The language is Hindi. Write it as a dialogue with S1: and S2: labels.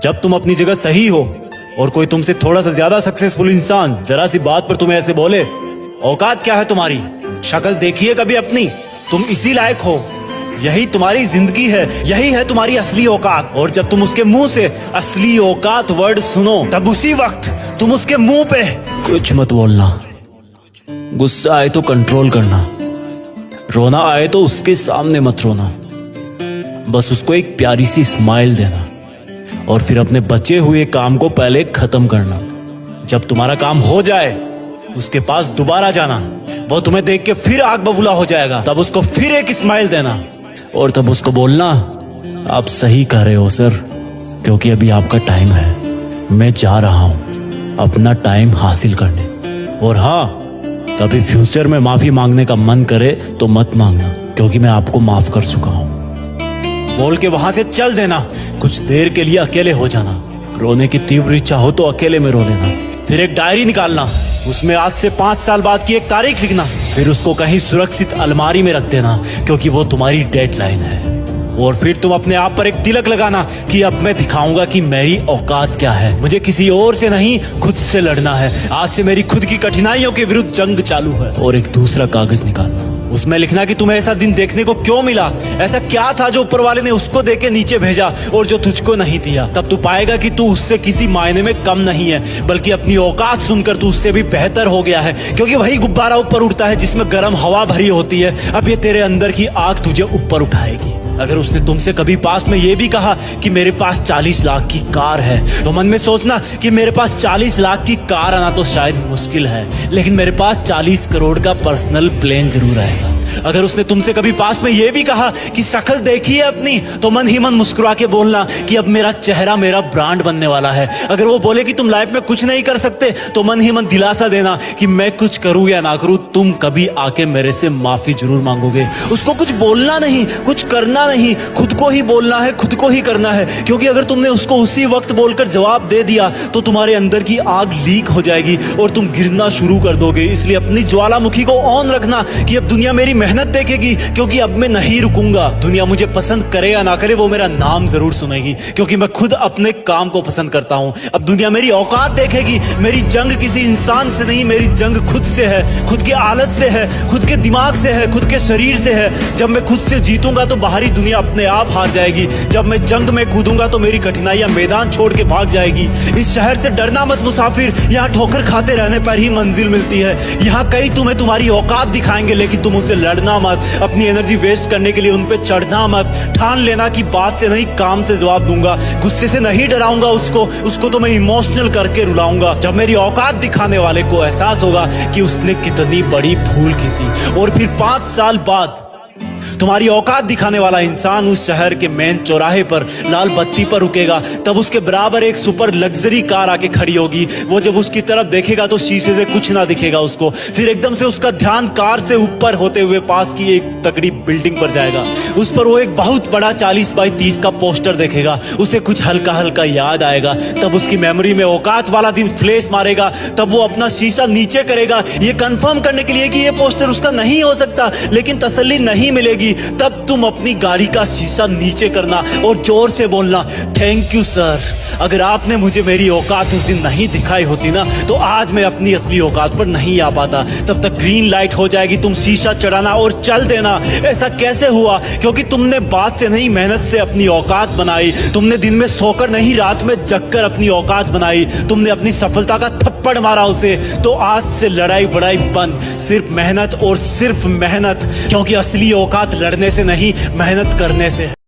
S1: जब तुम अपनी जगह सही हो और कोई तुमसे थोड़ा सा ज्यादा सक्सेसफुल इंसान जरा सी बात पर तुम्हें ऐसे बोले, औकात क्या है तुम्हारी, शक्ल देखिए कभी अपनी, तुम इसी लायक हो, यही तुम्हारी जिंदगी है, यही है तुम्हारी असली औकात। और जब तुम उसके मुंह से असली औकात वर्ड सुनो तब उसी वक्त तुम उसके मुंह पे कुछ मत बोलना। गुस्सा आए तो कंट्रोल करना, रोना आए तो उसके सामने मत रोना, बस उसको एक प्यारी सी स्माइल देना और फिर अपने बचे हुए काम को पहले खत्म करना। जब तुम्हारा काम हो जाए उसके पास दोबारा जाना, वो तुम्हें देख के फिर आग बबूला हो जाएगा, तब उसको फिर एक स्माइल देना और तब उसको बोलना, आप सही कह रहे हो सर, क्योंकि अभी आपका टाइम है, मैं जा रहा हूं अपना टाइम हासिल करने। और हाँ, कभी फ्यूचर में माफी मांगने का मन करे तो मत मांगना, क्योंकि मैं आपको माफ कर चुका हूं। बोल के वहां से चल देना, कुछ देर के लिए अकेले हो जाना, रोने की तीव्र इच्छा हो तो अकेले में रो लेना, फिर एक डायरी निकालना, उसमें आज से 5 साल बाद की एक तारीख लिखना, फिर उसको कहीं सुरक्षित अलमारी में रख देना, क्योंकि वो तुम्हारी डेडलाइन है। और फिर तुम अपने आप पर एक तिलक लगाना कि अब मैं दिखाऊंगा कि मेरी औकात क्या है, मुझे किसी और से नहीं खुद से लड़ना है, आज से मेरी खुद की कठिनाइयों के विरुद्ध जंग चालू है। और एक दूसरा कागज निकालना, उसमें लिखना कि तुम्हें ऐसा दिन देखने को क्यों मिला, ऐसा क्या था जो ऊपर वाले ने उसको देके नीचे भेजा और जो तुझको नहीं दिया। तब तू पाएगा कि तू उससे किसी मायने में कम नहीं है, बल्कि अपनी औकात सुनकर तू उससे भी बेहतर हो गया है, क्योंकि वही गुब्बारा ऊपर उड़ता है जिसमें गर्म हवा भरी होती है। अब ये तेरे अंदर की आग तुझे ऊपर उठाएगी। अगर उसने तुमसे कभी पास में ये भी कहा कि मेरे पास 40 लाख की कार है, तो मन में सोचना कि मेरे पास 40 लाख की कार आना तो शायद मुश्किल है, लेकिन मेरे पास 40 करोड़ का पर्सनल प्लेन जरूर आएगा। अगर उसने तुमसे कभी पास में ये भी कहा कि शक्ल देखिए अपनी, तो मन ही मन मुस्कुरा के बोलना कि अब मेरा चेहरा मेरा ब्रांड बनने वाला है। अगर वो बोले कि तुम लाइफ में कुछ नहीं कर सकते, तो मन ही मन दिलासा देना कि मैं कुछ करूं या ना करूं, तुम कभी आके मेरे से माफी जरूर मांगोगे। उसको कुछ बोलना नहीं, कुछ करना नहीं, खुद को ही बोलना है, खुद को ही करना है, क्योंकि अगर तुमने उसको उसी वक्त बोलकर जवाब दे दिया तो तुम्हारे अंदर की आग लीक हो जाएगी और तुम गिरना शुरू कर दोगे। इसलिए अपनी ज्वालामुखी को ऑन रखना कि अब दुनिया मेरी मेहनत देखेगी, क्योंकि अब मैं नहीं रुकूंगा। दुनिया मुझे पसंद करे या ना करे, वो मेरा नाम जरूर सुनेगी, क्योंकि मैं खुद अपने काम को पसंद करता हूं। अब दुनिया मेरी औकात देखेगी। मेरी जंग किसी इंसान से नहीं, मेरी जंग खुद से है, खुद की आदत से है, खुद के दिमाग से है, खुद के शरीर से है। जब मैं खुद से जीतूंगा तो बाहरी दुनिया अपने आप हार जाएगी। जब मैं जंग में कूदूंगा तो मेरी कठिनाइयां मैदान छोड़ के भाग जाएगी। इस शहर से डरना मत मुसाफिर, यहाँ ठोकर खाते रहने पर ही मंजिल मिलती है। यहाँ कई तुम्हें तुम्हारी औकात दिखाएंगे, लेकिन तुम उनसे लड़ना मत, अपनी एनर्जी वेस्ट करने के लिए उन पे चढ़ना मत। ठान लेना कि बात से नहीं काम से जवाब दूंगा, गुस्से से नहीं डराऊंगा उसको तो मैं इमोशनल करके रुलाऊंगा। जब मेरी औकात दिखाने वाले को एहसास होगा कि उसने कितनी बड़ी भूल की थी, और फिर 5 साल बाद तुम्हारी औकात दिखाने वाला इंसान उस शहर के मेन चौराहे पर लाल बत्ती पर रुकेगा, तब उसके बराबर एक सुपर लग्जरी कार आके खड़ी होगी। वो जब उसकी तरफ देखेगा तो शीशे से कुछ ना दिखेगा उसको। फिर एकदम से उसका ध्यान कार से ऊपर होते हुए पास की एक तगड़ी बिल्डिंग पर जाएगा। उस पर वो एक बहुत बड़ा 40 बाई 30 का पोस्टर देखेगा। उसे कुछ हल्का हल्का याद आएगा। तब उसकी मेमोरी में औकात वाला दिन फ्लैश मारेगा। तब वो अपना शीशा नीचे करेगा, ये कंफर्म करने के लिए कि ये पोस्टर उसका नहीं हो सकता, लेकिन तसल्ली नहीं मिलेगी। तब तुम अपनी गाड़ी का शीशा नीचे करना और जोर से बोलना, थैंक यू सर, अगर आपने मुझे मेरी औकात उस दिन नहीं दिखाई होती ना, तो आज मैं अपनी असली औकात पर नहीं आ पाता। तब तक ग्रीन लाइट हो जाएगी, तुम शीशा चढ़ाना और चल देना। ऐसा कैसे हुआ? क्योंकि तुमने बात से नहीं मेहनत से अपनी औकात बनाई। तुमने दिन में सोकर नहीं रात में जगकर अपनी औकात बनाई। तुमने अपनी सफलता का थप्पड़ मारा उसे। तो आज से लड़ाई वड़ाई बंद, सिर्फ मेहनत और सिर्फ मेहनत, क्योंकि असली औकात लड़ने से नहीं मेहनत करने से है।